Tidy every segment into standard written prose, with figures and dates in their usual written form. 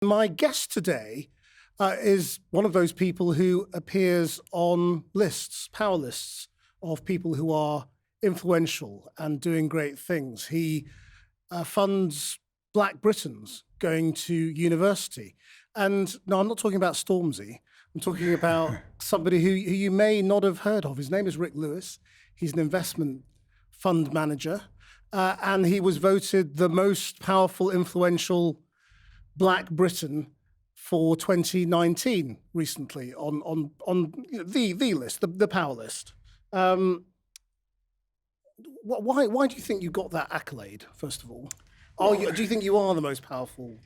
My guest today is one of those people who appears on lists, power lists of people who are influential and doing great things. He funds Black Britons going to university. And no, I'm not talking about Stormzy. I'm talking about somebody who you may not have heard of. His name is Ric Lewis. He's an investment fund manager. And he was voted the most powerful, influential Black Briton for 2019 recently on the list, the power list. Why do you think you got that accolade, first of all? Do you think you are the most powerful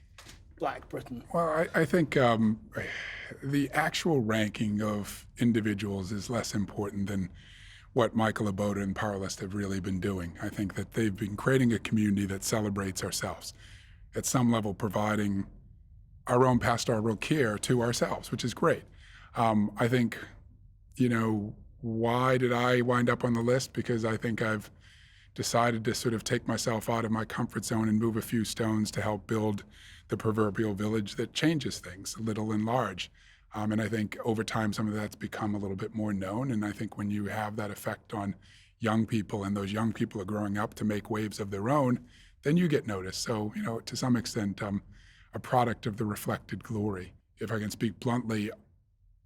Black Briton? Well, I think the actual ranking of individuals is less important than what Michael Abota and Powerlist have really been doing. I think that they've been creating a community that celebrates ourselves, at some level providing our own pastoral care to ourselves, which is great. I think, why did I wind up on the list? Because I think I've decided to sort of take myself out of my comfort zone and move a few stones to help build the proverbial village that changes things, little and large. And I think over time, some of that's become a little bit more known. And I think when you have that effect on young people and those young people are growing up to make waves of their own, then you get noticed. So, to some extent, a product of the reflected glory. If I can speak bluntly,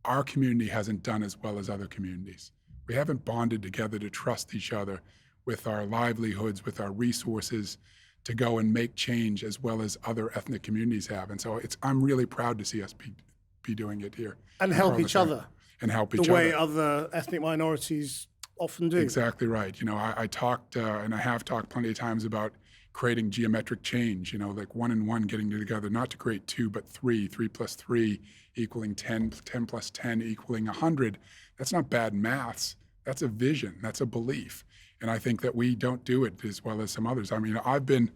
our community hasn't done as well as other communities. We haven't bonded together to trust each other with our livelihoods, with our resources, to go and make change as well as other ethnic communities have. And so I'm really proud to see us be doing it here. And help each other. And help each other. The way other ethnic minorities often do. Exactly right. I talked, and I have talked plenty of times about creating geometric change, like 1 and 1 getting together, not to create 2, but 3, 3 plus 3 equaling 10, 10 plus 10 equaling 100. That's not bad maths. That's a vision. That's a belief. And I think that we don't do it as well as some others. I mean, I've been,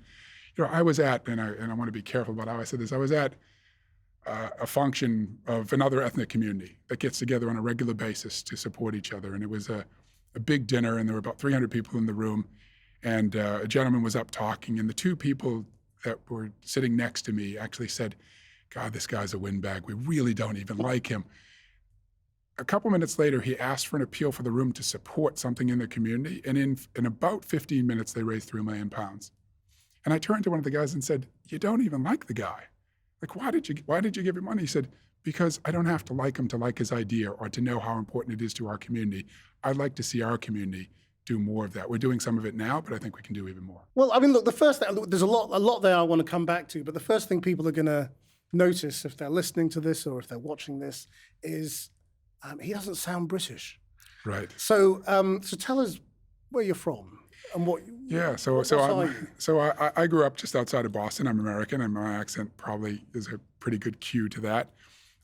I was at, and I want to be careful about how I said this, I was at a function of another ethnic community that gets together on a regular basis to support each other. And it was a big dinner, and there were about 300 people in the room. And a gentleman was up talking, and the two people that were sitting next to me actually said, "God, this guy's a windbag. We really don't even like him." A couple minutes later, he asked for an appeal for the room to support something in the community, and in about 15 minutes, they raised £3 million. And I turned to one of the guys and said, "You don't even like the guy. Like, why did you give him money?" He said, "Because I don't have to like him to like his idea or to know how important it is to our community. I'd like to see our community do more of that. We're doing some of it now, but I think we can do even more." Well, I mean, look, the first thing, there's a lot there I want to come back to, but the first thing people are going to notice if they're listening to this or if they're watching this is he doesn't sound British. Right. So tell us where you're from and what. Yeah. I grew up just outside of Boston. I'm American, and my accent probably is a pretty good cue to that.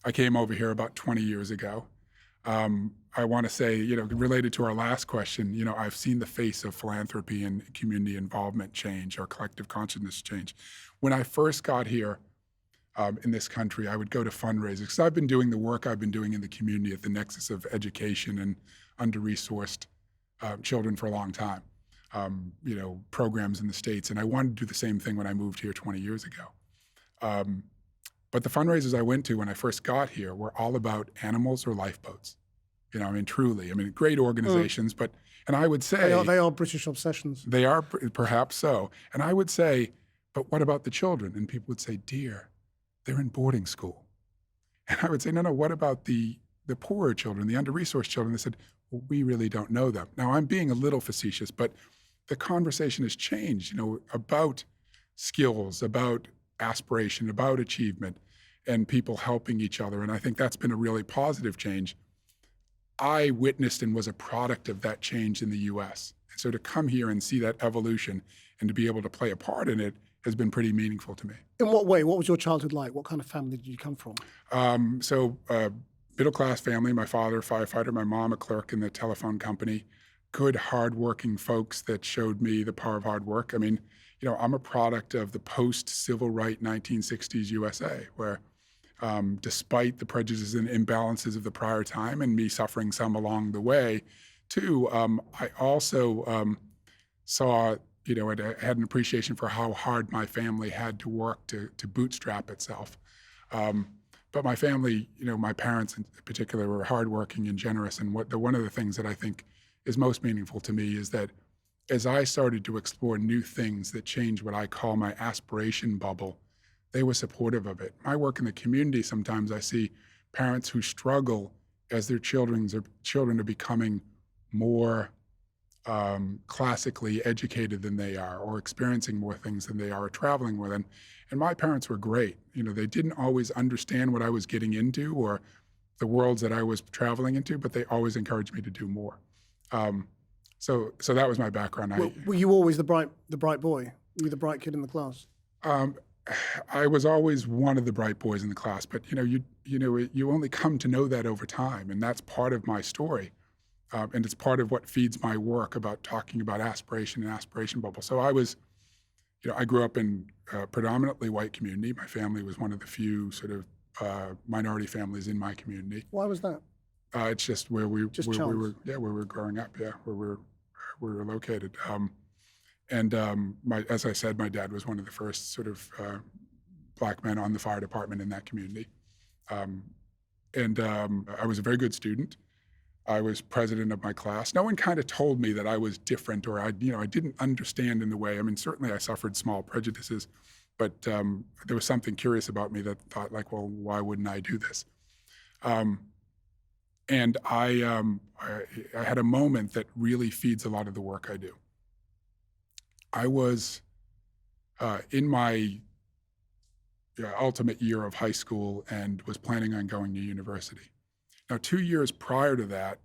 I came over here about 20 years ago. I want to say, related to our last question, I've seen the face of philanthropy and community involvement change or collective consciousness change. When I first got here in this country, I would go to fundraisers because I've been doing the work I've been doing in the community at the nexus of education and under-resourced children for a long time, programs in the States. And I wanted to do the same thing when I moved here 20 years ago. But the fundraisers I went to when I first got here were all about animals or lifeboats. Truly. Great organizations, and I would say... They are British obsessions. They are, perhaps so. And I would say, "But what about the children?" And people would say, "Dear, they're in boarding school." And I would say, no, what about the poorer children, the under-resourced children? They said, "Well, we really don't know them." Now, I'm being a little facetious, but the conversation has changed, about skills, about aspiration, about achievement, and people helping each other. And I think that's been a really positive change. I witnessed and was a product of that change in the U.S. And so to come here and see that evolution and to be able to play a part in it has been pretty meaningful to me. In what way? What was your childhood like? What kind of family did you come from? Middle-class family. My father, a firefighter, my mom, a clerk in the telephone company. Good, hardworking folks that showed me the power of hard work. I'm a product of the post-civil rights 1960s USA, where despite the prejudices and imbalances of the prior time and me suffering some along the way, too, I also saw, I had an appreciation for how hard my family had to work to bootstrap itself. But my family, my parents in particular, were hardworking and generous. And one of the things that I think is most meaningful to me is that as I started to explore new things that changed what I call my aspiration bubble, they were supportive of it. My work in the community, sometimes I see parents who struggle as their children are becoming more classically educated than they are, or experiencing more things than they are, or traveling more than. And my parents were great. They didn't always understand what I was getting into or the worlds that I was traveling into, but they always encouraged me to do more. So that was my background. Were you always the bright boy? Were you the bright kid in the class? I was always one of the bright boys in the class, but you only come to know that over time, and that's part of my story. And it's part of what feeds my work about talking about aspiration and aspiration bubble. So I grew up in a predominantly white community. My family was one of the few sort of minority families in my community. Why was that? It's just where we were growing up, where we were located. As I said, my dad was one of the first sort of black men on the fire department in that community. I was a very good student. I was president of my class. No one kind of told me that I was different, or I didn't understand in the way. I mean, certainly I suffered small prejudices, but there was something curious about me that thought, like, well, why wouldn't I do this? And I had a moment that really feeds a lot of the work I do. I was in my ultimate year of high school and was planning on going to university. Now, 2 years prior to that,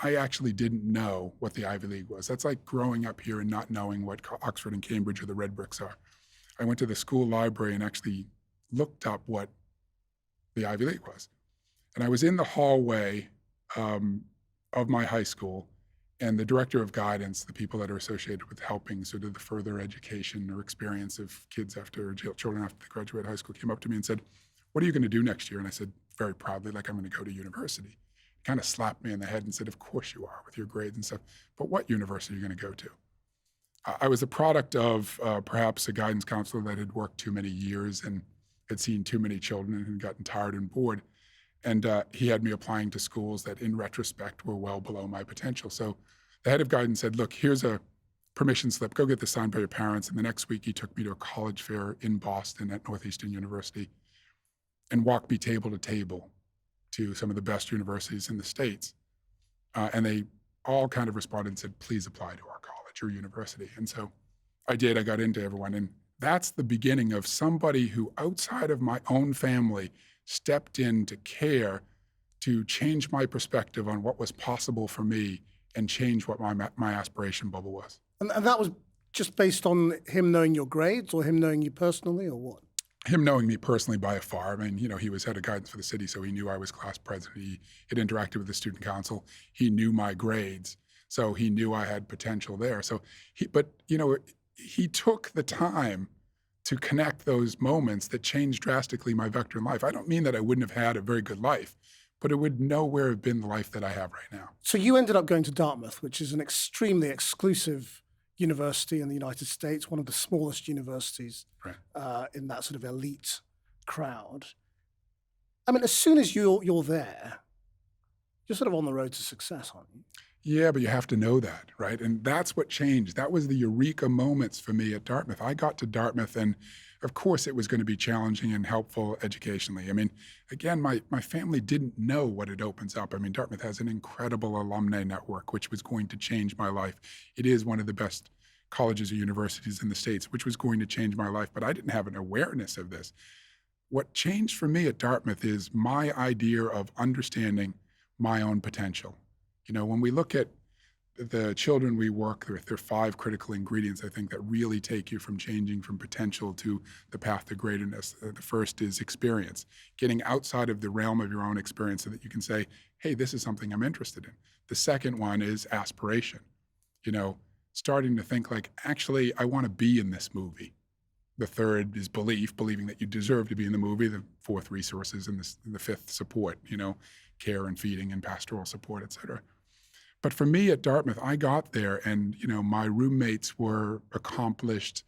I actually didn't know what the Ivy League was. That's like growing up here and not knowing what Oxford and Cambridge or the Red Bricks are. I went to the school library and actually looked up what the Ivy League was. And I was in the hallway of my high school, and the director of guidance, the people that are associated with helping sort of the further education or experience of kids children after they graduate high school, came up to me and said, "What are you going to do next year?" And I said very proudly, like, "I'm going to go to university." He kind of slapped me in the head and said, "Of course you are, with your grades and stuff, but what university are you going to go to?" I was the product of perhaps a guidance counselor that had worked too many years and had seen too many children and had gotten tired and bored. And he had me applying to schools that, in retrospect, were well below my potential. So the head of guidance said, "Look, here's a permission slip. Go get this signed by your parents." And the next week, he took me to a college fair in Boston at Northeastern University and walked me table to table to some of the best universities in the States. And they all kind of responded and said, "Please apply to our college or university." And so I did. I got into everyone. And that's the beginning of somebody who, outside of my own family, stepped in to care to change my perspective on what was possible for me and change what my aspiration bubble was. And that was just based on him knowing your grades, or him knowing you personally, or what? Him knowing me personally by far. I mean, he was head of guidance for the city, so he knew I was class president. He had interacted with the student council. He knew my grades, so he knew I had potential there. So he took the time to connect those moments that changed drastically my vector in life. I don't mean that I wouldn't have had a very good life, but it would nowhere have been the life that I have right now. So you ended up going to Dartmouth, which is an extremely exclusive university in the United States, one of the smallest universities in that sort of elite crowd. I mean, as soon as you're there, you're sort of on the road to success, aren't you? Yeah, but you have to know that, right? And that's what changed. That was the eureka moments for me at Dartmouth. I got to Dartmouth, and of course it was going to be challenging and helpful educationally. I mean, again, my family didn't know what it opens up. I mean, Dartmouth has an incredible alumni network, which was going to change my life. It is one of the best colleges or universities in the States, which was going to change my life, but I didn't have an awareness of this. What changed for me at Dartmouth is my idea of understanding my own potential. When we look at the children we work with, there are 5 critical ingredients, I think, that really take you from changing from potential to the path to greatness. The first is experience, getting outside of the realm of your own experience so that you can say, hey, this is something I'm interested in. The second one is aspiration, starting to think like, actually, I want to be in this movie. The third is believing that you deserve to be in the movie. The fourth, resources, and the fifth, support, care and feeding and pastoral support, et cetera. But for me at Dartmouth, I got there and, my roommates were accomplished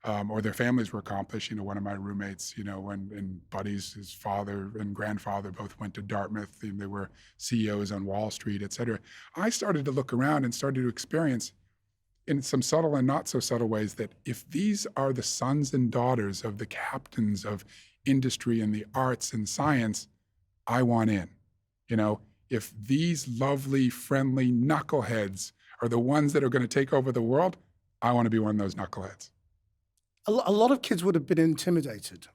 or their families were accomplished. One of my roommates, and buddies, his father and grandfather both went to Dartmouth, and they were CEOs on Wall Street, et cetera. I started to look around and started to experience in some subtle and not so subtle ways that if these are the sons and daughters of the captains of industry and the arts and science, I want in. If these lovely, friendly knuckleheads are the ones that are going to take over the world, I want to be one of those knuckleheads. A lot of kids would have been intimidated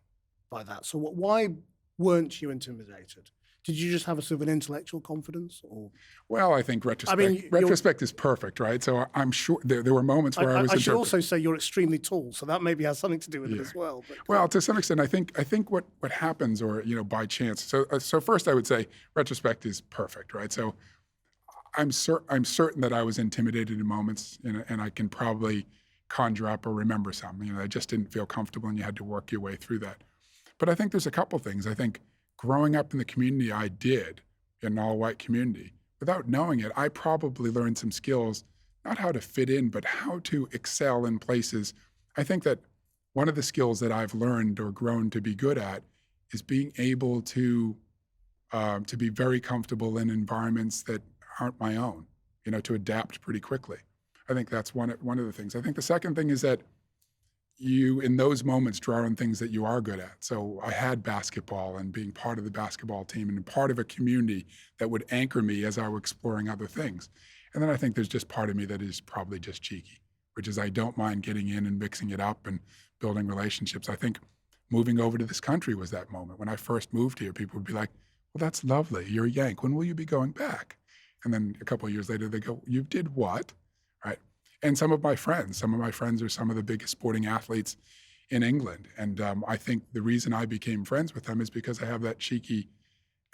by that. So why weren't you intimidated? Did you just have a sort of an intellectual confidence? Or? Well, I think retrospect is perfect, right? So I'm sure there were moments where I was. I should also say you're extremely tall, so that maybe has something to do with it as well. But, well, to some extent, I think what happens, or by chance. So first, I would say retrospect is perfect, right? So I'm certain that I was intimidated in moments, and I can probably conjure up or remember some. I just didn't feel comfortable, and you had to work your way through that. But I think there's a couple things. I think growing up in the community I did, in an all-white community, without knowing it, I probably learned some skills, not how to fit in, but how to excel in places. I think that one of the skills that I've learned or grown to be good at is being able to be very comfortable in environments that aren't my own, to adapt pretty quickly. I think that's one of the things. I think the second thing is that you, in those moments, draw on things that you are good at. So I had basketball and being part of the basketball team and part of a community that would anchor me as I was exploring other things. And then I think there's just part of me that is probably just cheeky, which is I don't mind getting in and mixing it up and building relationships. I think moving over to this country was that moment. When I first moved here, people would be like, well, that's lovely. You're a Yank. When will you be going back? And then a couple of years later, they go, you did what? Right? And some of my friends are some of the biggest sporting athletes in England. And I think the reason I became friends with them is because I have that cheeky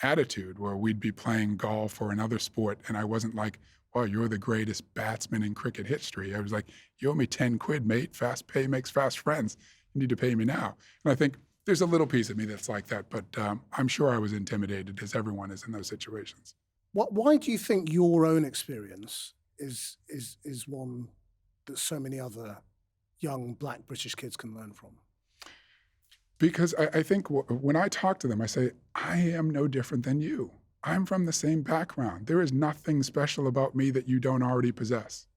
attitude where we'd be playing golf or another sport. And I wasn't like, well, you're the greatest batsman in cricket history. I was like, you owe me 10 quid, mate. Fast pay makes fast friends. You need to pay me now. And I think there's a little piece of me that's like that. But I'm sure I was intimidated, as everyone is in those situations. Why do you think your own experience is one that so many other young Black British kids can learn from? Because I think when I talk to them, I say, I am no different than you. I'm from the same background. There is nothing special about me that you don't already possess.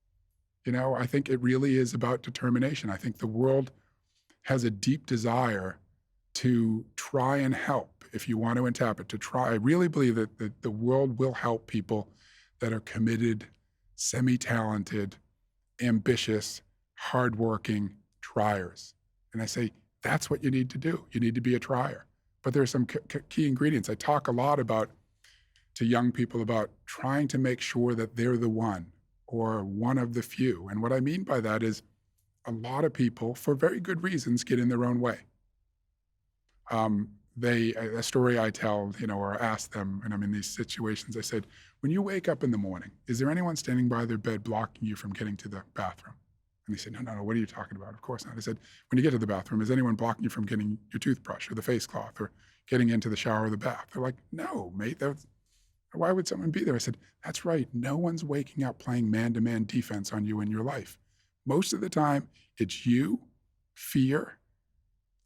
I think it really is about determination. I think the world has a deep desire to try and help, if you want to tap it, to try. I really believe that the world will help people that are committed, semi-talented, ambitious, hardworking triers. And I say, that's what you need to do. You need to be a trier. But there are some key ingredients. I talk a lot to young people about trying to make sure that they're the one or one of the few. And what I mean by that is a lot of people, for very good reasons, get in their own way. A story I tell, or ask them, and I'm in these situations, I said, when you wake up in the morning, is there anyone standing by their bed blocking you from getting to the bathroom? And they said, no, what are you talking about? Of course not. I said, when you get to the bathroom, is anyone blocking you from getting your toothbrush or the face cloth or getting into the shower or the bath? They're like, no, mate, why would someone be there? I said, that's right. No one's waking up playing man-to-man defense on you in your life. Most of the time, it's you, fear,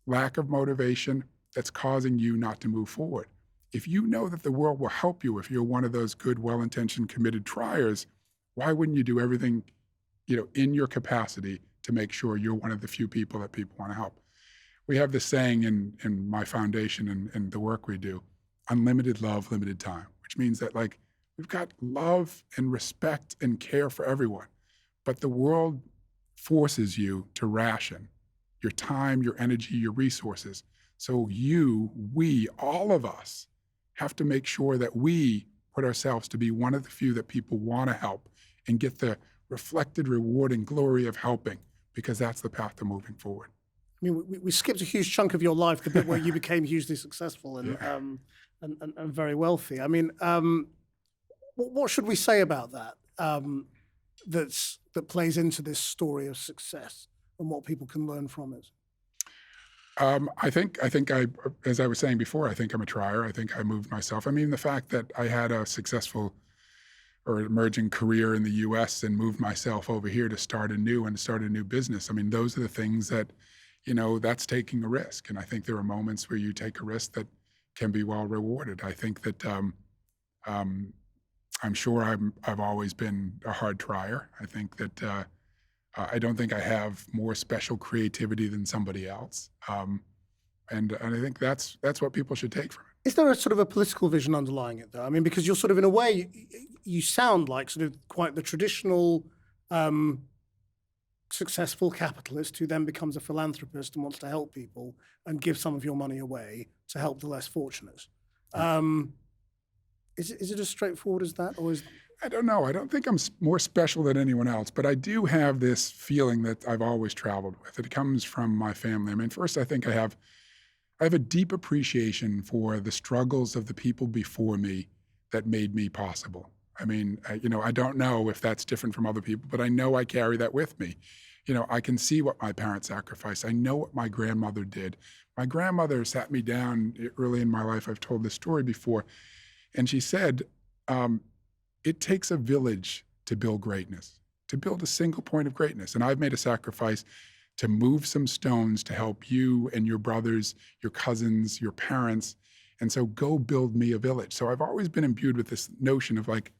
lack of motivation that's causing you not to move forward. If you know that the world will help you if you're one of those good, well-intentioned, committed triers, why wouldn't you do everything, in your capacity to make sure you're one of the few people that people want to help? We have this saying in my foundation and the work we do, unlimited love, limited time, which means that we've got love and respect and care for everyone, but the world forces you to ration your time, your energy, your resources. So we, all of us, have to make sure that we put ourselves to be one of the few that people want to help and get the reflected reward and glory of helping, because that's the path to moving forward. I mean, we skipped a huge chunk of your life, the bit where you became hugely successful and very wealthy. I mean, what should we say about that? That plays into this story of success and what people can learn from it. I think as I was saying before, I think I'm a trier. I think I moved myself. I mean, the fact that I had a successful or emerging career in the U.S. and moved myself over here to start a new business. I mean, those are the things that that's taking a risk. And I think there are moments where you take a risk that can be well rewarded. I think that I'm sure I've always been a hard trier. I think that I don't think I have more special creativity than somebody else. And I think that's what people should take from it. Is there a sort of a political vision underlying it, though? I mean, because you're sort of, in a way, you sound like sort of quite the traditional successful capitalist who then becomes a philanthropist and wants to help people and give some of your money away to help the less fortunate. Is it as straightforward as that, or is? I don't know. I don't think I'm more special than anyone else, but I do have this feeling that I've always traveled with. It comes from my family. I mean, first, I think I have a deep appreciation for the struggles of the people before me that made me possible. I mean, I don't know if that's different from other people, but I know I carry that with me. I can see what my parents sacrificed. I know what my grandmother did. My grandmother sat me down early in my life. I've told this story before. And she said, it takes a village to build greatness, to build a single point of greatness. And I've made a sacrifice to move some stones to help you and your brothers, your cousins, your parents. And so go build me a village. So I've always been imbued with this notion of like,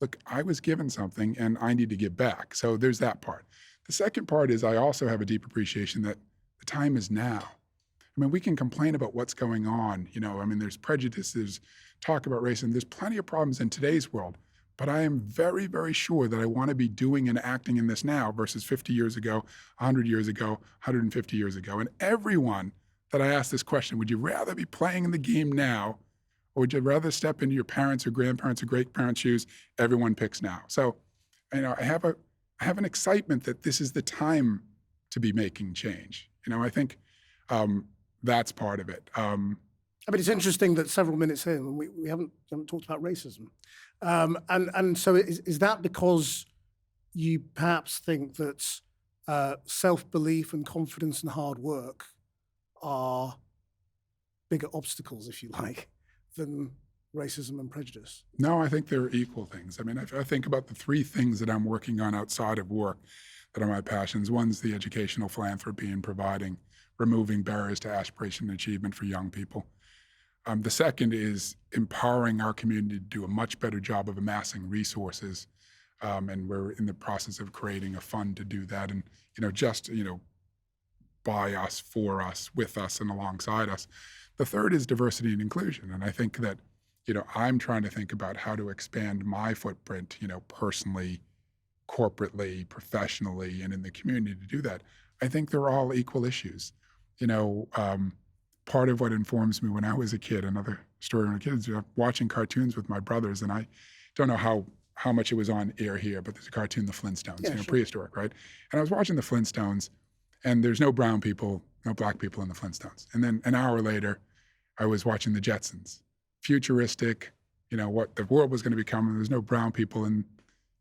look, I was given something and I need to give back. So there's that part. The second part is I also have a deep appreciation that the time is now. I mean, we can complain about what's going on. There's prejudice, there's talk about racism. There's plenty of problems in today's world. But I am very, very sure that I want to be doing and acting in this now versus 50 years ago, 100 years ago, 150 years ago. And everyone that I ask this question, would you rather be playing in the game now, or would you rather step into your parents' or grandparents' or great-parents' shoes? Everyone picks now. So, I have an excitement that this is the time to be making change. I think that's part of it. It's interesting that several minutes in, we haven't talked about racism. And so is that because you perhaps think that self-belief and confidence and hard work are bigger obstacles, if you like, than racism and prejudice? No, I think they're equal things. I think about the three things that I'm working on outside of work that are my passions. One's the educational philanthropy and removing barriers to aspiration and achievement for young people. The second is empowering our community to do a much better job of amassing resources. And we're in the process of creating a fund to do that. And, by us, for us, with us, and alongside us. The third is diversity and inclusion. And I think that, I'm trying to think about how to expand my footprint, personally, corporately, professionally, and in the community to do that. I think they're all equal issues. Part of what informs me when I was a kid, another story when I was a kid, is watching cartoons with my brothers. And I don't know how much it was on air here, but there's a cartoon, The Flintstones, yeah, sure. Prehistoric, right? And I was watching The Flintstones, and there's no brown people, no black people in The Flintstones. And then an hour later, I was watching The Jetsons. Futuristic, what the world was going to become, and there's no brown people in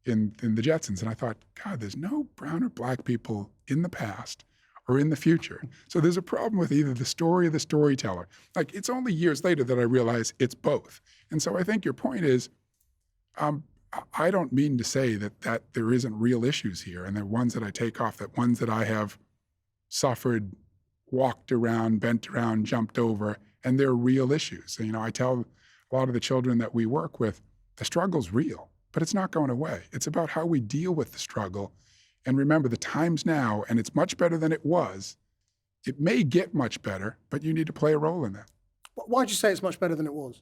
The Jetsons. And I thought, God, there's no brown or black people in the past or in the future. So there's a problem with either the story or the storyteller. Like, it's only years later that I realize it's both. And so I think your point is, I don't mean to say that there isn't real issues here, and they're ones that I take off, that ones that I have suffered, walked around, bent around, jumped over, and they're real issues. So, I tell a lot of the children that we work with, the struggle's real, but it's not going away. It's about how we deal with the struggle. And remember, the time's now, and it's much better than it was. It may get much better, but you need to play a role in that. Why'd you say it's much better than it was?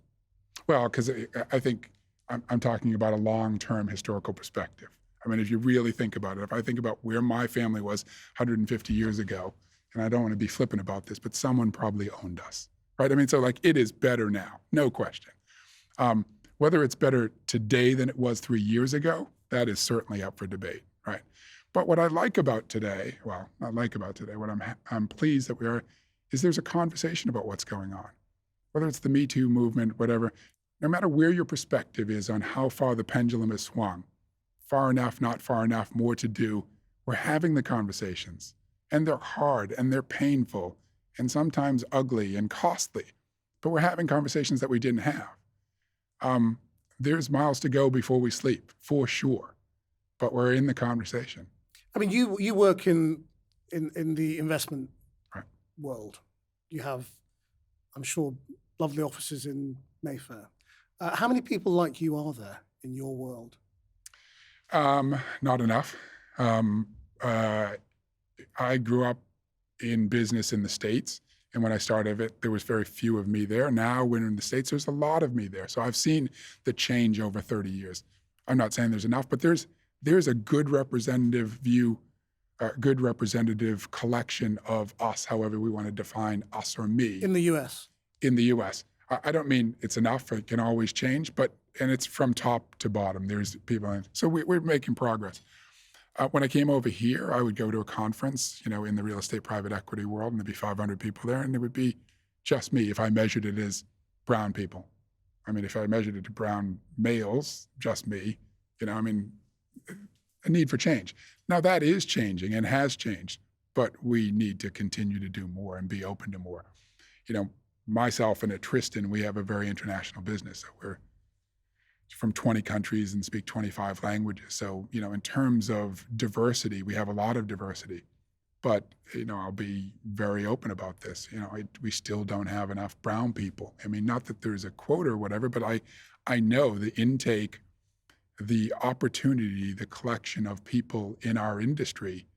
Well, because I think I'm talking about a long-term historical perspective. If you really think about it, if I think about where my family was 150 years ago, and I don't want to be flippant about this, but someone probably owned us, right? So it is better now, no question. Whether it's better today than it was 3 years ago, that is certainly up for debate, right? But what I like about today, what I'm pleased that we are, is there's a conversation about what's going on. Whether it's the Me Too movement, whatever, no matter where your perspective is on how far the pendulum has swung, far enough, not far enough, more to do, we're having the conversations. And they're hard, and they're painful, and sometimes ugly and costly. But we're having conversations that we didn't have. There's miles to go before we sleep, for sure. But we're in the conversation. You work in the investment world. You have, I'm sure, lovely offices in Mayfair. How many people like you are there in your world? Not enough. I grew up in business in the States, and when I started it, there was very few of me there. Now, when in the States, there's a lot of me there. So I've seen the change over 30 years. I'm not saying there's enough, but there's a good representative view, a good representative collection of us, however we want to define us or me. In the US? In the US. I don't mean it's enough, it can always change, and it's from top to bottom. There's people, so we're making progress. When I came over here, I would go to a conference, in the real estate private equity world, and there'd be 500 people there, and it would be just me if I measured it as brown people. I mean, if I measured it to brown males, just me, a need for change. Now that is changing and has changed, but we need to continue to do more and be open to more. Myself and at Tristan, we have a very international business. So we're from 20 countries and speak 25 languages. So, in terms of diversity, we have a lot of diversity. But, I'll be very open about this. We still don't have enough brown people. I mean, not that there's a quota or whatever, but I know the intake, the opportunity, the collection of people in our industry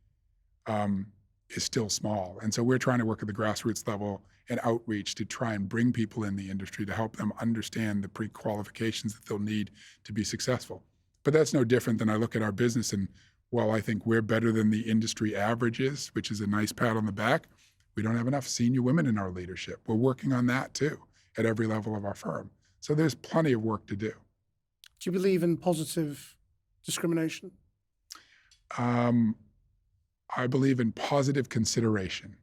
is still small. And so we're trying to work at the grassroots level and outreach to try and bring people in the industry to help them understand the pre-qualifications that they'll need to be successful. But that's no different than I look at our business, and while I think we're better than the industry averages, which is a nice pat on the back, we don't have enough senior women in our leadership. We're working on that too at every level of our firm. So there's plenty of work to do. Do you believe in positive discrimination? I believe in positive consideration.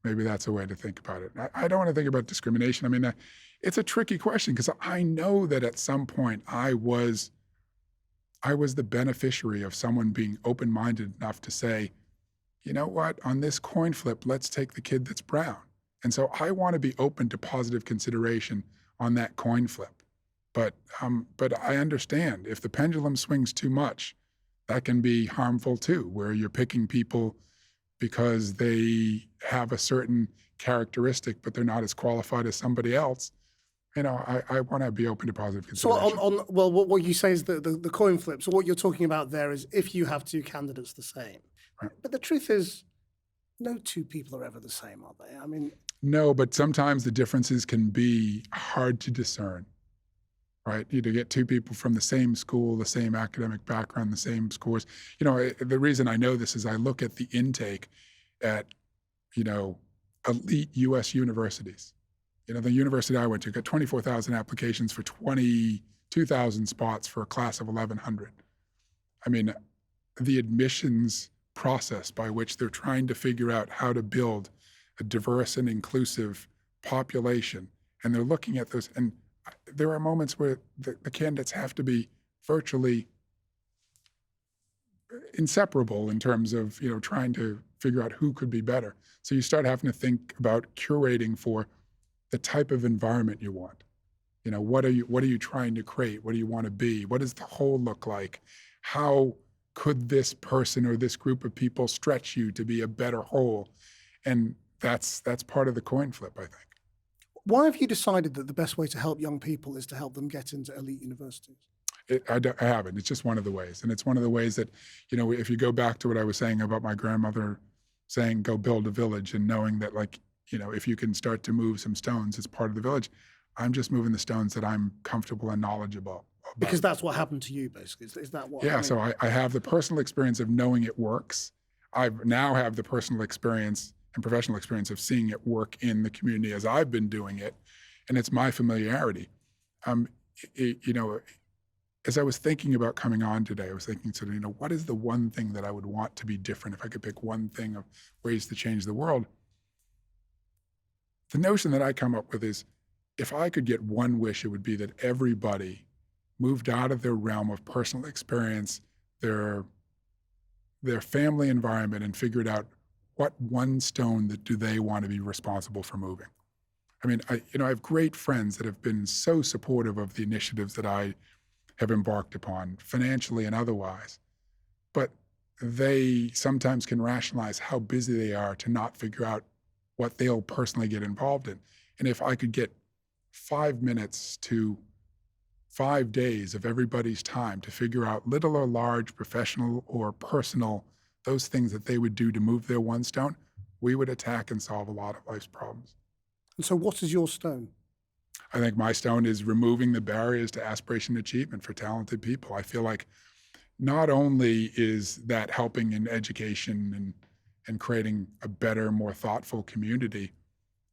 Maybe that's a way to think about it. I don't want to think about discrimination. I mean, it's a tricky question because I know that at some point I was the beneficiary of someone being open-minded enough to say, you know what, on this coin flip, let's take the kid that's brown. And so I want to be open to positive consideration on that coin flip. But I understand if the pendulum swings too much, that can be harmful too, where you're picking people because they have a certain characteristic, but they're not as qualified as somebody else. I want to be open to positive consideration. So what you say is the coin flip. So what you're talking about there is if you have two candidates the same. Right. But the truth is, no two people are ever the same, are they? I mean, no, but sometimes the differences can be hard to discern. Right? You get two people from the same school, the same academic background, the same scores. The reason I know this is I look at the intake at, elite U.S. universities. The university I went to got 24,000 applications for 22,000 spots for a class of 1,100. I mean, the admissions process by which they're trying to figure out how to build a diverse and inclusive population, and they're looking at those, and there are moments where the candidates have to be virtually inseparable in terms of, trying to figure out who could be better. So you start having to think about curating for the type of environment you want. What are you trying to create? What do you want to be? What does the whole look like? How could this person or this group of people stretch you to be a better whole? And that's part of the coin flip, I think. Why have you decided that the best way to help young people is to help them get into elite universities? I haven't. It's just one of the ways. And it's one of the ways that, if you go back to what I was saying about my grandmother saying, go build a village, and knowing that, if you can start to move some stones as part of the village, I'm just moving the stones that I'm comfortable and knowledgeable about. Because that's what happened to you, basically. Is that what? Yeah, I mean? so I have the personal experience of knowing it works. I now have the personal experience and professional experience of seeing it work in the community as I've been doing it, and it's my familiarity. As I was thinking about coming on today, I was thinking, what is the one thing that I would want to be different if I could pick one thing of ways to change the world? The notion that I come up with is, if I could get one wish, it would be that everybody moved out of their realm of personal experience, their family environment, and figured out what one stone that do they want to be responsible for moving. I mean, I have great friends that have been so supportive of the initiatives that I have embarked upon, financially and otherwise, but they sometimes can rationalize how busy they are to not figure out what they'll personally get involved in. And if I could get 5 minutes to 5 days of everybody's time to figure out little or large, professional or personal, those things that they would do to move their one stone, we would attack and solve a lot of life's problems. And so what is your stone? I think my stone is removing the barriers to aspiration and achievement for talented people. I feel like not only is that helping in education and creating a better, more thoughtful community,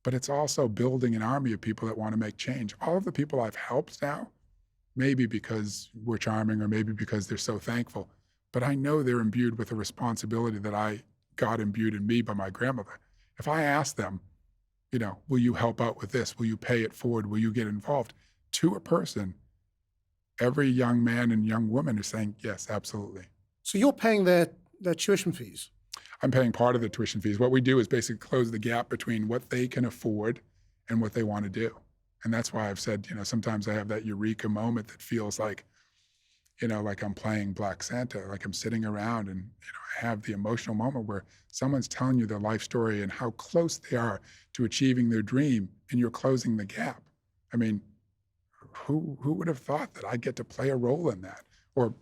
but it's also building an army of people that want to make change. All of the people I've helped now, maybe because we're charming or maybe because they're so thankful, but I know they're imbued with a responsibility that I got imbued in me by my grandmother. If I ask them, will you help out with this? Will you pay it forward? Will you get involved? To a person, every young man and young woman is saying, yes, absolutely. So you're paying their tuition fees? I'm paying part of the tuition fees. What we do is basically close the gap between what they can afford and what they want to do. And that's why I've said, sometimes I have that eureka moment that feels like, like I'm playing Black Santa, like I'm sitting around and, I have the emotional moment where someone's telling you their life story and how close they are to achieving their dream, and you're closing the gap. I mean, who would have thought that I'd get to play a role in that? Or,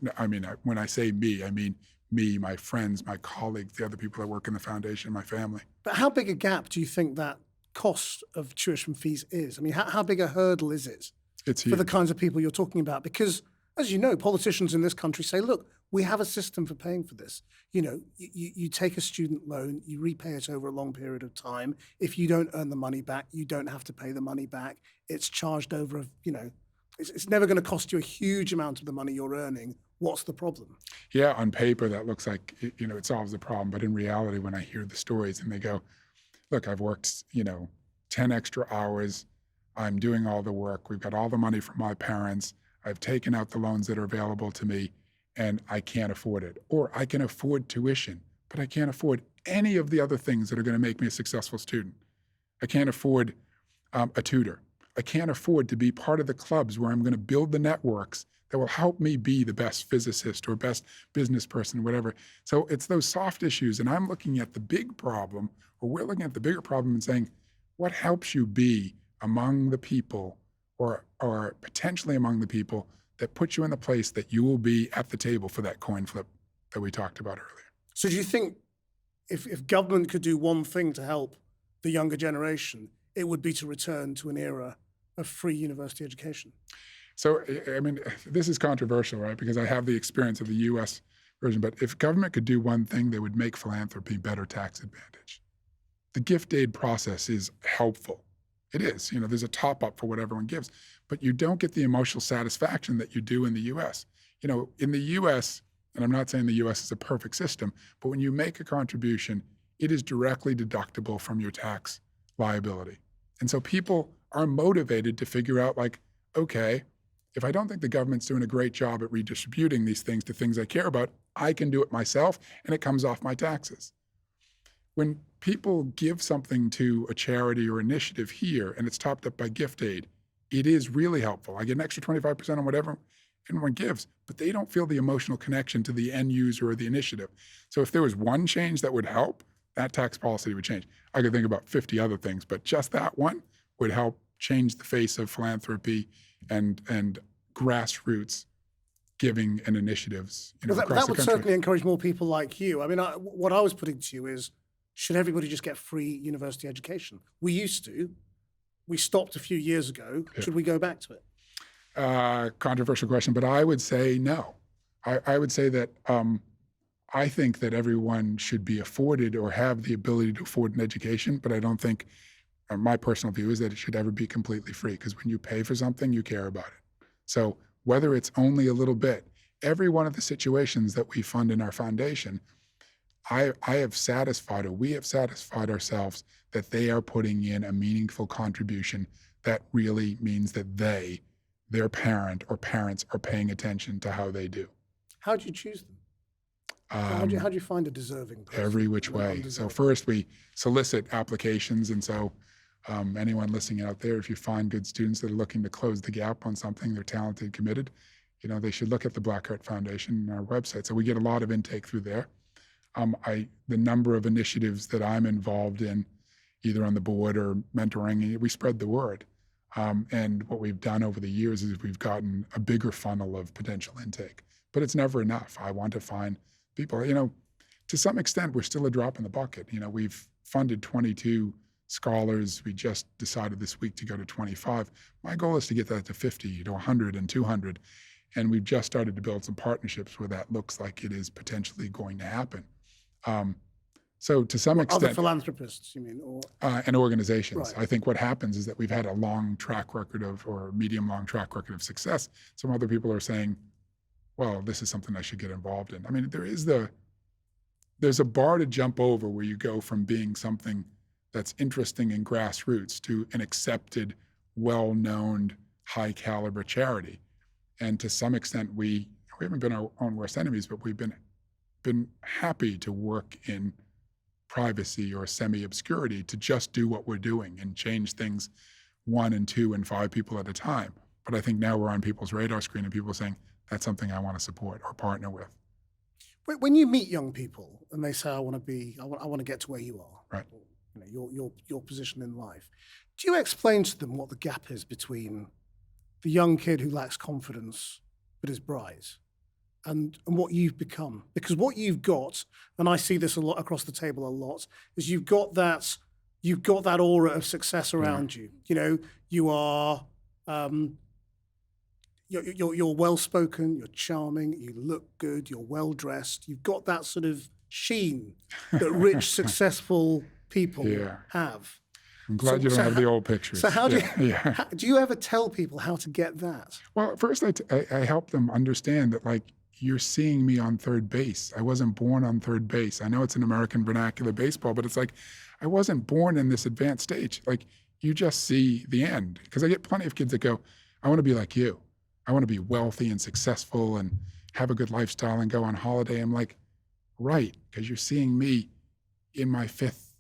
when I say me, I mean me, my friends, my colleagues, the other people that work in the foundation, my family. But how big a gap do you think that cost of tuition fees is? I mean, how big a hurdle is it It's for huge. the kinds of people you're talking about? Because, as you know, politicians in this country say, look, we have a system for paying for this. You take a student loan, you repay it over a long period of time. If you don't earn the money back, you don't have to pay the money back. It's charged over, it's never going to cost you a huge amount of the money you're earning. What's the problem? Yeah, on paper, that looks like, it solves the problem. But in reality, when I hear the stories and they go, look, I've worked, 10 extra hours. I'm doing all the work. We've got all the money from my parents. I've taken out the loans that are available to me, and I can't afford it. Or I can afford tuition, but I can't afford any of the other things that are going to make me a successful student. I can't afford a tutor. I can't afford to be part of the clubs where I'm going to build the networks that will help me be the best physicist or best business person, whatever. So it's those soft issues. And I'm looking at the big problem, or we're looking at the bigger problem and saying, what helps you be among the people or potentially among the people that put you in the place that you will be at the table for that coin flip that we talked about earlier. So do you think if government could do one thing to help the younger generation, it would be to return to an era of free university education? So, this is controversial, right? Because I have the experience of the U.S. version, but if government could do one thing, they would make philanthropy better tax advantage. The gift aid process is helpful. It is, there's a top up for what everyone gives, but you don't get the emotional satisfaction that you do in the U.S. In the U.S., and I'm not saying the U.S. is a perfect system, but when you make a contribution, it is directly deductible from your tax liability. And so people are motivated to figure out okay, if I don't think the government's doing a great job at redistributing these things to things I care about, I can do it myself, and it comes off my taxes. When people give something to a charity or initiative here and it's topped up by gift aid, it is really helpful. I get an extra 25% on whatever anyone gives, but they don't feel the emotional connection to the end user or the initiative. So if there was one change that would help, that tax policy would change. I could think about 50 other things, but just that one would help change the face of philanthropy and grassroots giving and initiatives Well, across that the would country. certainly encourage more people like you. What I was putting to you is, should everybody just get free university education? We used to. We stopped a few years ago. Yeah. Should we go back to it? Controversial question, but I would say no. I would say that I think that everyone should be afforded or have the ability to afford an education, but I don't think, my personal view is that it should ever be completely free, because when you pay for something, you care about it. So whether it's only a little bit, every one of the situations that we fund in our foundation, I have satisfied, or we have satisfied ourselves that they are putting in a meaningful contribution that really means that their parent or parents are paying attention to how they do. How do you choose them? How do you find a deserving person? Every which and way. undeserving? So first we solicit applications. And so anyone listening out there, if you find good students that are looking to close the gap on something, they're talented, committed, they should look at the Black Heart Foundation and our website. So we get a lot of intake through there. The number of initiatives that I'm involved in either on the board or mentoring. We spread the word. And what we've done over the years is we've gotten a bigger funnel of potential intake. But it's never enough. I want to find people, to some extent, we're still a drop in the bucket. We've funded 22 scholars. We just decided this week to go to 25. My goal is to get that to 50 to 100 and 200. And we've just started to build some partnerships where that looks like it is potentially going to happen. So to some extent— Other philanthropists, you mean? And organizations. Right. I think what happens is that we've had a long track record or medium-long track record of success. Some other people are saying, well, this is something I should get involved in. I mean, there's a bar to jump over where you go from being something that's interesting and grassroots to an accepted, well-known, high-caliber charity. And to some extent, we haven't been our own worst enemies, but we've been happy to work in privacy or semi-obscurity to just do what we're doing and change things 1 and 2 and 5 people at a time. But I think now we're on people's radar screen and people are saying, that's something I want to support or partner with. When you meet young people and they say, I want to get to where you are, right? Your position in life, do you explain to them what the gap is between the young kid who lacks confidence but is bright and what you've become? Because what you've got, and I see this a lot across the table a lot, is you've got that aura of success around you. You are you're well-spoken, you're charming, you look good, you're well-dressed. You've got that sort of sheen that rich, successful people have. I'm glad you don't have the old pictures. So how do you ever tell people how to get that? Well, first I help them understand that, you're seeing me on third base. I wasn't born on third base. I know it's an American vernacular baseball, but it's I wasn't born in this advanced stage. You just see the end. Because I get plenty of kids that go, I want to be like you. I want to be wealthy and successful and have a good lifestyle and go on holiday. I'm like, right, because you're seeing me in my fifth,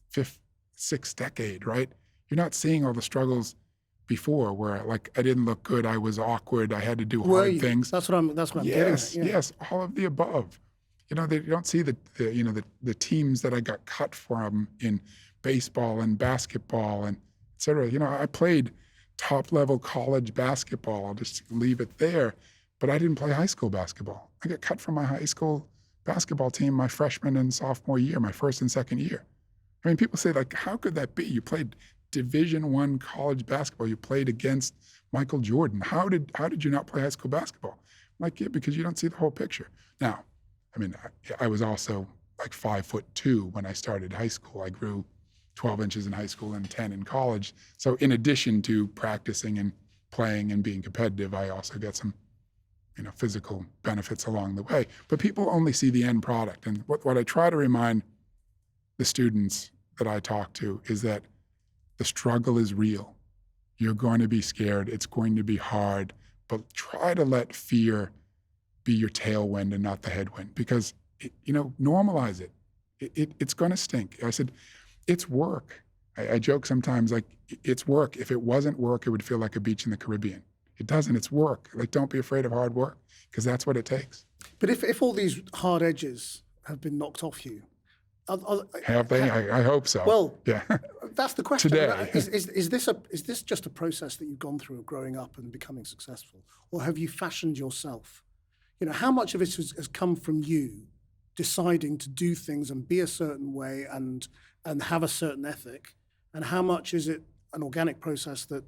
sixth decade, right? You're not seeing all the struggles before where I didn't look good, I was awkward, I had to do hard things. That's what I'm getting at. Yeah. Yes, all of the above. They don't see the teams that I got cut from in baseball and basketball and et cetera. I played top-level college basketball. I'll just leave it there. But I didn't play high school basketball. I got cut from my high school basketball team my freshman and sophomore year, my first and second year. I mean, people say, how could that be? You played Division I college basketball. You played against Michael Jordan. How did you not play high school basketball? I'm like, yeah, because you don't see the whole picture. Now, I mean, I was also 5'2" when I started high school. I grew 12 inches in high school and 10 in college. So in addition to practicing and playing and being competitive, I also get some, physical benefits along the way. But people only see the end product. And what I try to remind the students that I talk to is that the struggle is real. You're going to be scared. It's going to be hard. But try to let fear be your tailwind and not the headwind. Because, normalize it. It's going to stink. I said, it's work. I joke sometimes, it's work. If it wasn't work, it would feel like a beach in the Caribbean. It doesn't. It's work. Don't be afraid of hard work, because that's what it takes. But if all these hard edges have been knocked off you, have they? I hope so. Well, yeah. That's the question. Today. Is this just a process that you've gone through of growing up and becoming successful, or have you fashioned yourself? How much of it has come from you deciding to do things and be a certain way and have a certain ethic, and how much is it an organic process that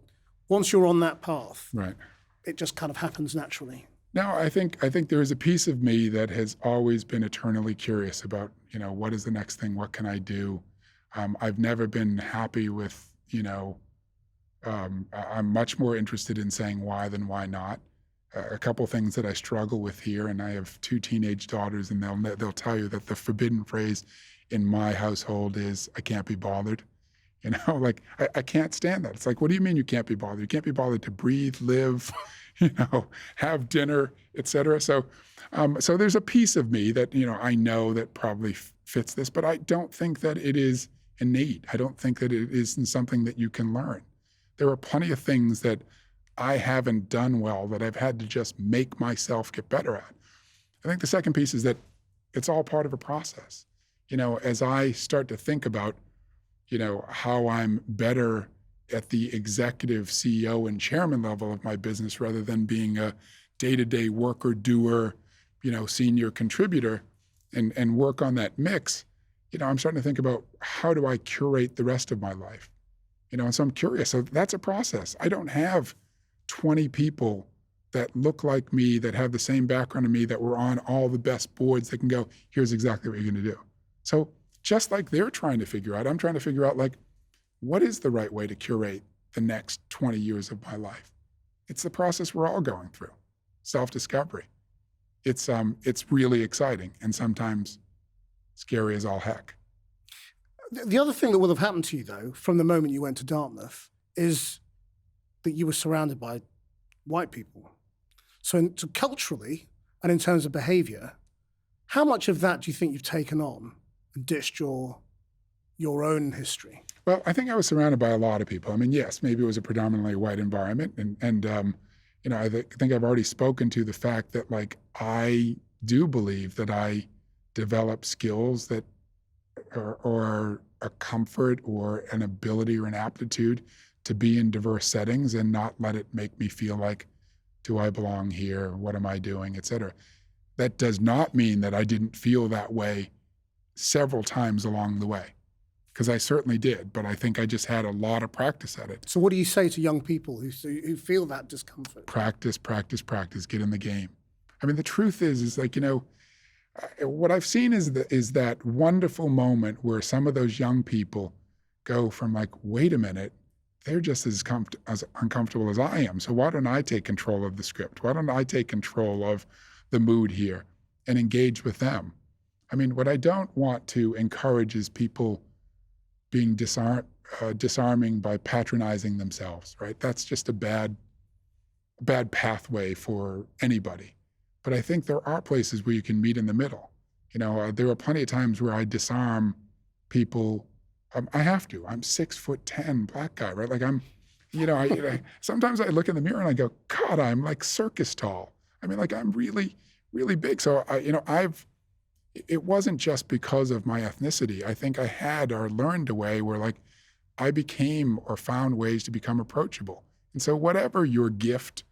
once you're on that path, right, it just kind of happens naturally? No, I think there is a piece of me that has always been eternally curious about, what is the next thing? What can I do? I've never been happy with, I'm much more interested in saying why than why not. A couple things that I struggle with here, and I have 2 teenage daughters, and they'll tell you that the forbidden phrase in my household is, I can't be bothered. I can't stand that. It's what do you mean you can't be bothered? You can't be bothered to breathe, live, have dinner, et cetera. So there's a piece of me that, I know that probably fits this, but I don't think that it is innate. I don't think that it isn't something that you can learn. There are plenty of things that I haven't done well that I've had to just make myself get better at. I think the second piece is that it's all part of a process. As I start to think about, how I'm better at the executive CEO and chairman level of my business rather than being a day-to-day worker, doer, senior contributor and work on that mix. I'm starting to think about how do I curate the rest of my life? And so I'm curious. So that's a process. I don't have 20 people that look like me, that have the same background as me, that were on all the best boards that can go, here's exactly what you're going to do. So just like they're trying to figure out, I'm trying to figure out, like, what is the right way to curate the next 20 years of my life? It's the process we're all going through, self-discovery. It's really exciting and sometimes scary as all heck. The other thing that will have happened to you, though, from the moment you went to Dartmouth, is that you were surrounded by white people. So culturally and in terms of behavior, how much of that do you think you've taken on and ditched your own history? Well, I think I was surrounded by a lot of people. I mean, yes, maybe it was a predominantly white environment. And I think I've already spoken to the fact that, like, I do believe that I develop skills that or a comfort or an ability or an aptitude to be in diverse settings and not let it make me feel like, do I belong here? What am I doing, et cetera. That does not mean that I didn't feel that way several times along the way, because I certainly did, but I think I just had a lot of practice at it. So what do you say to young people who feel that discomfort? Practice, practice, practice, get in the game. I mean, the truth is like, what I've seen is that wonderful moment where some of those young people go from like, wait a minute, they're just as uncomfortable as I am. So why don't I take control of the script? Why don't I take control of the mood here and engage with them? I mean, what I don't want to encourage is people being disarming by patronizing themselves, right? That's just a bad pathway for anybody. But I think there are places where you can meet in the middle. There are plenty of times where I disarm people. I have to. I'm 6'10" black guy, right? Like sometimes I look in the mirror and I go, God, I'm like circus tall. I mean, like I'm really, really big. So it wasn't just because of my ethnicity. I think I had or learned a way where like I became or found ways to become approachable. And so whatever your gift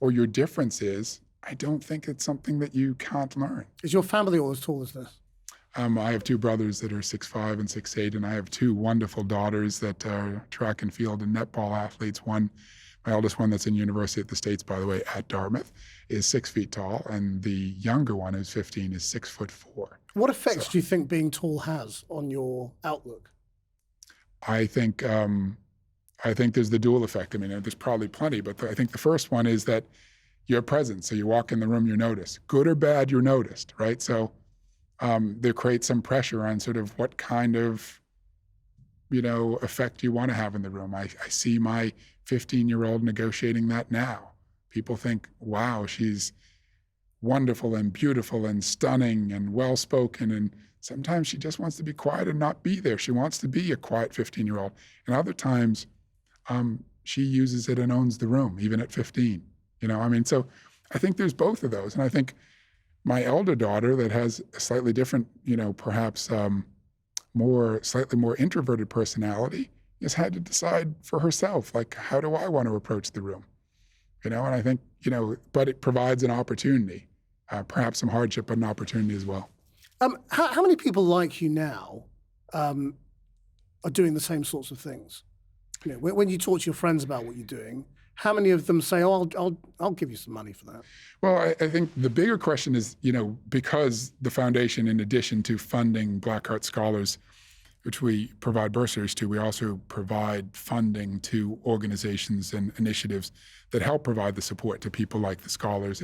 or your difference is, I don't think it's something that you can't learn. Is your family all as tall as this? I have two brothers that are 6'5" and 6'8", and I have two wonderful daughters that are track and field and netball athletes. My eldest one that's in University of the States, by the way, at Dartmouth, is 6 feet tall, and the younger one, who's 15, is 6'4". What effects do you think being tall has on your outlook? I think there's the dual effect. I mean, there's probably plenty, but I think the first one is that your presence. So you walk in the room, you're noticed. Good or bad, you're noticed, right? So there creates some pressure on sort of what kind of, effect you want to have in the room. I see my 15-year-old negotiating that now. People think, wow, she's wonderful and beautiful and stunning and well-spoken. And sometimes she just wants to be quiet and not be there. She wants to be a quiet 15-year-old. And other times she uses it and owns the room, even at 15. So I think there's both of those. And I think my elder daughter that has a slightly different, perhaps slightly more introverted personality has had to decide for herself, like, how do I want to approach the room? And I think, but it provides an opportunity, perhaps some hardship, but an opportunity as well. How many people like you now are doing the same sorts of things? When you talk to your friends about what you're doing, how many of them say, "Oh, I'll give you some money for that"? Well, I think the bigger question is, because the foundation, in addition to funding Black Heart Scholars, which we provide bursaries to, we also provide funding to organizations and initiatives that help provide the support to people like the scholars.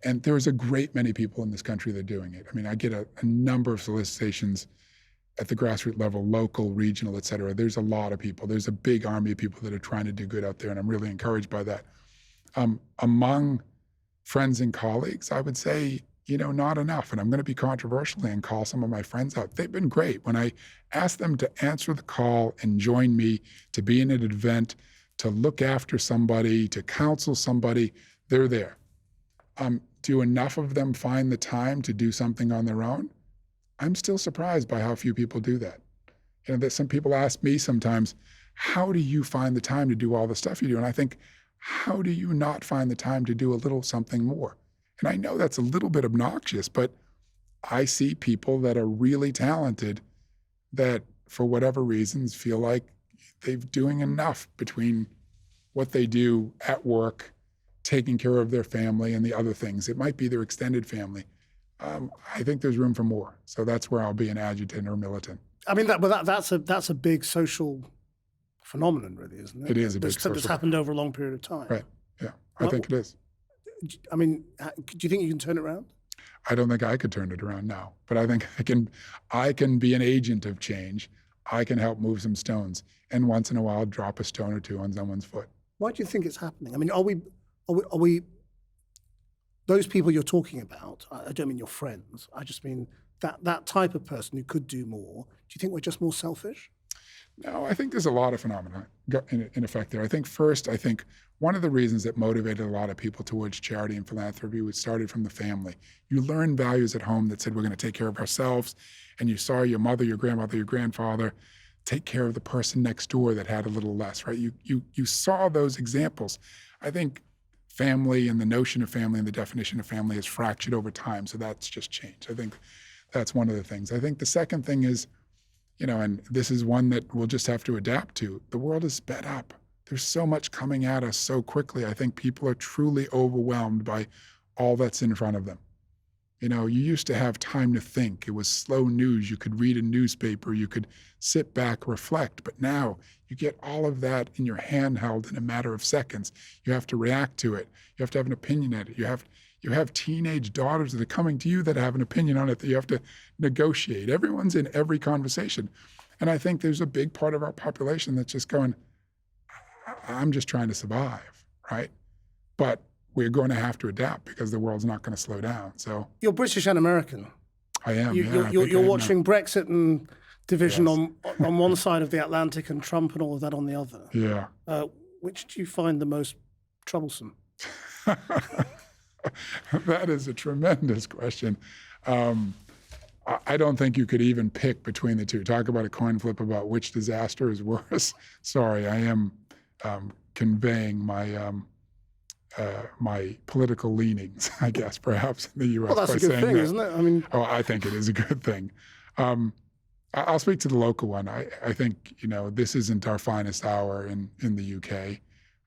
And there's a great many people in this country that are doing it. I mean, I get a number of solicitations at the grassroots level, local, regional, et cetera. There's a lot of people. There's a big army of people that are trying to do good out there, and I'm really encouraged by that. Among friends and colleagues, I would say, not enough. And I'm going to be controversial and call some of my friends out. They've been great. When I ask them to answer the call and join me, to be in an event, to look after somebody, to counsel somebody, they're there. Do enough of them find the time to do something on their own? I'm still surprised by how few people do that. that some people ask me sometimes, how do you find the time to do all the stuff you do? And I think, how do you not find the time to do a little something more? And I know that's a little bit obnoxious, but I see people that are really talented that, for whatever reasons, feel like they're doing enough between what they do at work, taking care of their family, and the other things. It might be their extended family. I think there's room for more. So that's where I'll be an adjutant or militant. I mean, that's a big social phenomenon, really, isn't it? It is a big social. That's happened over a long period of time. Right. Yeah, I think it is. I mean, do you think you can turn it around? I don't think I could turn it around now, but I think I can be an agent of change. I can help move some stones, and once in a while drop a stone or two on someone's foot. Why do you think it's happening? I mean, are we those people you're talking about? I don't mean your friends. I just mean that type of person who could do more. Do you think we're just more selfish? No, I think there's a lot of phenomena in effect there. I think one of the reasons that motivated a lot of people towards charity and philanthropy was started from the family. You learned values at home that said we're going to take care of ourselves, and you saw your mother, your grandmother, your grandfather take care of the person next door that had a little less, right? You saw those examples. I think family and the notion of family and the definition of family has fractured over time, so that's just changed. I think that's one of the things. I think the second thing is, and this is one that we'll just have to adapt to. The world is sped up. There's so much coming at us so quickly. I think people are truly overwhelmed by all that's in front of them. You used to have time to think. It was slow news. You could read a newspaper. You could sit back, reflect. But now you get all of that in your handheld in a matter of seconds. You have to react to it. You have to have an opinion at it. You have teenage daughters that are coming to you that have an opinion on it that you have to negotiate. Everyone's in every conversation. And I think there's a big part of our population that's just going, I'm just trying to survive, right? But we're going to have to adapt because the world's not going to slow down. So you're British and American. I am. You're watching Brexit and division on one side of the Atlantic and Trump and all of that on the other. Yeah. Which do you find the most troublesome? That is a tremendous question. I don't think you could even pick between the two. Talk about a coin flip about which disaster is worse. Sorry, I am conveying my my political leanings, I guess, perhaps in the U.S. Well, that's a good thing, isn't it? I mean, I think it is a good thing. I'll speak to the local one. I think this isn't our finest hour in the UK.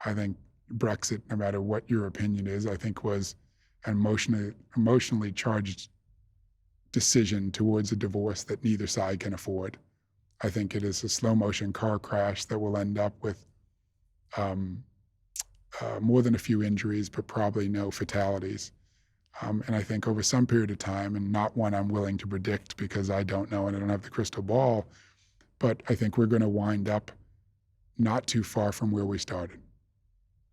I think Brexit, no matter what your opinion is, I think was an emotionally charged decision towards a divorce that neither side can afford. I think it is a slow motion car crash that will end up with more than a few injuries, but probably no fatalities. And I think over some period of time, and not one I'm willing to predict because I don't know and I don't have the crystal ball, but I think we're going to wind up not too far from where we started,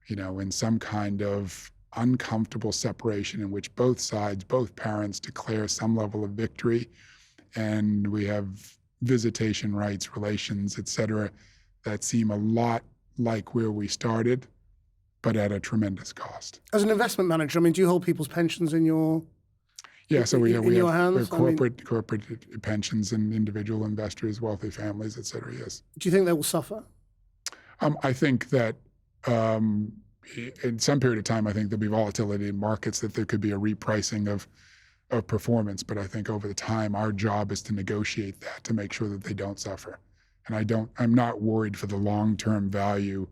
in some kind of uncomfortable separation in which both sides, both parents declare some level of victory, and we have visitation rights, relations, et cetera, that seem a lot like where we started, but at a tremendous cost. As an investment manager, do you hold people's pensions in your so we have hands? corporate pensions and individual investors, wealthy families, et cetera, yes. Do you think they will suffer? I think that in some period of time, I think there'll be volatility in markets, that there could be a repricing of performance. But I think over the time, our job is to negotiate that to make sure that they don't suffer. And I'm not worried for the long-term value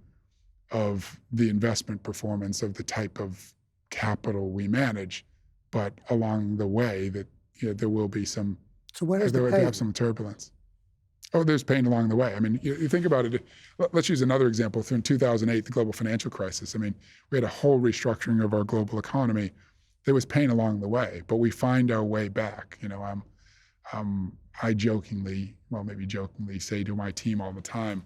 of the investment performance of the type of capital we manage, but along the way that there will be some. So where is the pain? Have some turbulence. Oh, there's pain along the way. You think about it. Let's use another example. In 2008, the global financial crisis. We had a whole restructuring of our global economy. There was pain along the way, but we find our way back. I jokingly say to my team all the time,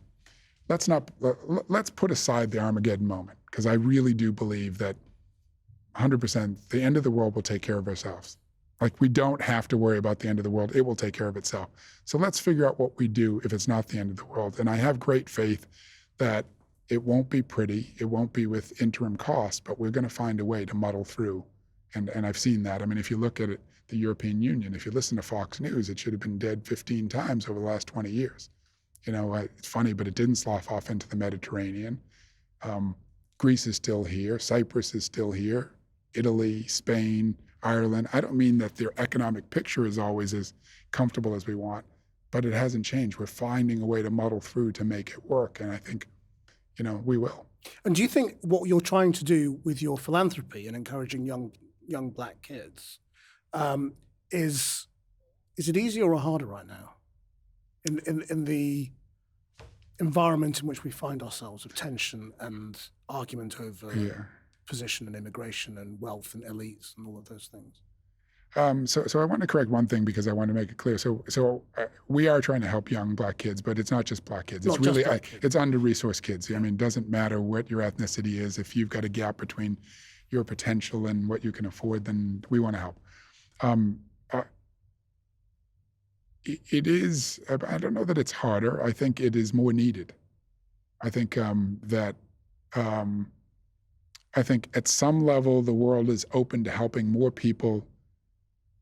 let's put aside the Armageddon moment, because I really do believe that 100% the end of the world will take care of ourselves. We don't have to worry about the end of the world. It will take care of itself. So let's figure out what we do if it's not the end of the world. And I have great faith that it won't be pretty. It won't be with interim costs, but we're going to find a way to muddle through. And I've seen that. If you look at it, the European Union, if you listen to Fox News, it should have been dead 15 times over the last 20 years. It's funny, but it didn't slough off into the Mediterranean. Greece is still here. Cyprus is still here. Italy, Spain, Ireland. I don't mean that their economic picture is always as comfortable as we want, but it hasn't changed. We're finding a way to muddle through to make it work. And I think, we will. And do you think what you're trying to do with your philanthropy and encouraging young black kids, is it easier or harder right now in the environment in which we find ourselves of tension and argument over position and immigration and wealth and elites and all of those things? So I want to correct one thing because I want to make it clear. So we are trying to help young black kids, but it's not just black kids. It's really it's under-resourced kids. I mean, it doesn't matter what your ethnicity is. If you've got a gap between your potential and what you can afford, then we want to help. It is. I don't know that it's harder. I think it is more needed. I think I think at some level the world is open to helping more people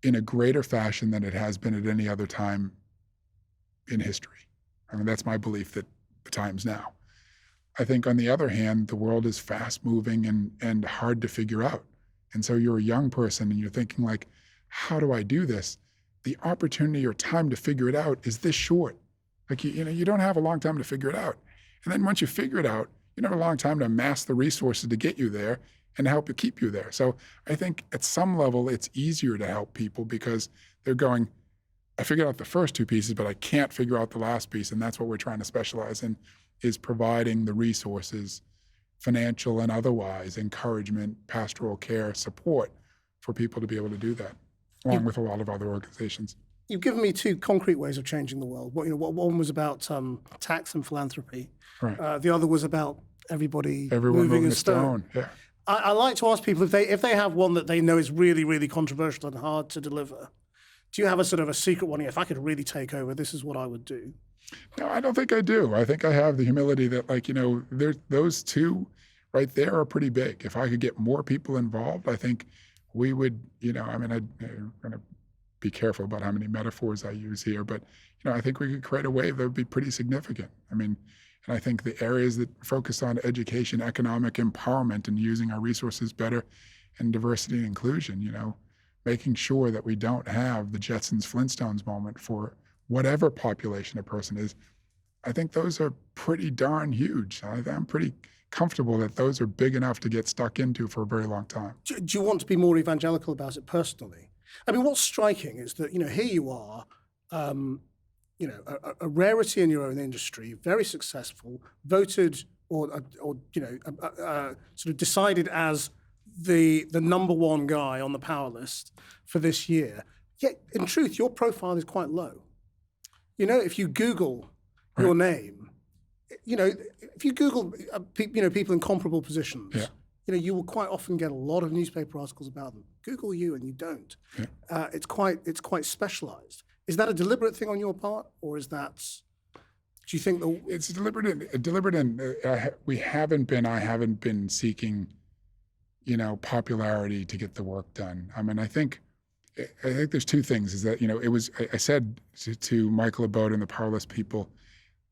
in a greater fashion than it has been at any other time in history. I mean, that's my belief at the times now. I think on the other hand, the world is fast moving and hard to figure out. And so you're a young person and you're thinking like, how do I do this? The opportunity or time to figure it out is this short. Like, you don't have a long time to figure it out. And then once you figure it out, you don't have a long time to amass the resources to get you there and help you keep you there. So I think at some level, it's easier to help people because they're going, I figured out the first two pieces, but I can't figure out the last piece. And that's what we're trying to specialize in, is providing the resources, financial and otherwise, encouragement, pastoral care, support for people to be able to do that, along with a lot of other organizations. You've given me two concrete ways of changing the world. One was about tax and philanthropy. Right. The other was about everyone moving a stone. Yeah. I like to ask people if they have one that they know is really, really controversial and hard to deliver. Do you have a sort of a secret one? If I could really take over, this is what I would do. No, I don't think I do. I think I have the humility that, those two right there are pretty big. If I could get more people involved, I think we would, I'm going to be careful about how many metaphors I use here, but, I think we could create a wave that would be pretty significant. And I think the areas that focus on education, economic empowerment, and using our resources better, and diversity and inclusion, making sure that we don't have the Jetsons Flintstones moment for whatever population a person is, I think those are pretty darn huge. I'm pretty comfortable that those are big enough to get stuck into for a very long time. Do you want to be more evangelical about it personally? I mean, what's striking is that, here you are, a rarity in your own industry, very successful, voted or sort of decided as the number one guy on the Powerlist for this year. Yet, in truth, your profile is quite low. If you Google your name, if you Google people in comparable positions, you will quite often get a lot of newspaper articles about them. Google you and you don't. Yeah. It's quite specialized. Is that a deliberate thing on your part, or is that? Do you think that it's deliberate? And I haven't been seeking, popularity to get the work done. I think there's two things. Is that I said to Michael Abode and the Powerlist people,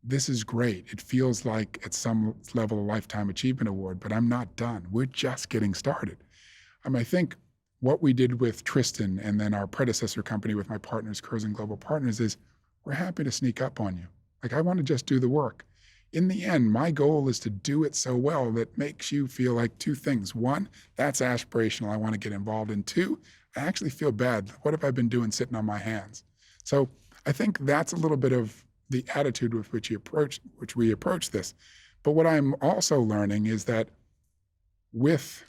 this is great. It feels like at some level a Lifetime Achievement Award, but I'm not done. We're just getting started. I think what we did with Tristan and then our predecessor company with my partners, Krishnan Global Partners, is we're happy to sneak up on you. I want to just do the work. In the end, my goal is to do it so well that makes you feel like two things. One, that's aspirational. I want to get involved. And two, I actually feel bad. What have I been doing sitting on my hands? So I think that's a little bit of the attitude with which we approach this. But what I'm also learning is that with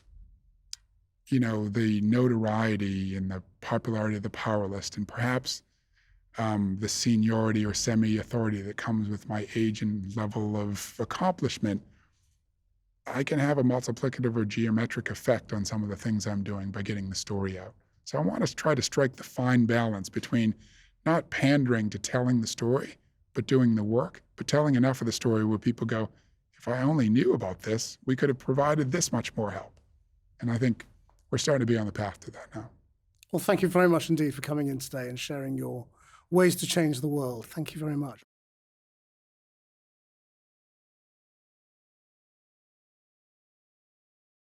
the notoriety and the popularity of the Powerlist, and perhaps the seniority or semi-authority that comes with my age and level of accomplishment, I can have a multiplicative or geometric effect on some of the things I'm doing by getting the story out. So I want to try to strike the fine balance between not pandering to telling the story, but doing the work, but telling enough of the story where people go, if I only knew about this, we could have provided this much more help. And I think we're starting to be on the path to that now. Well, thank you very much indeed for coming in today and sharing your ways to change the world. Thank you very much.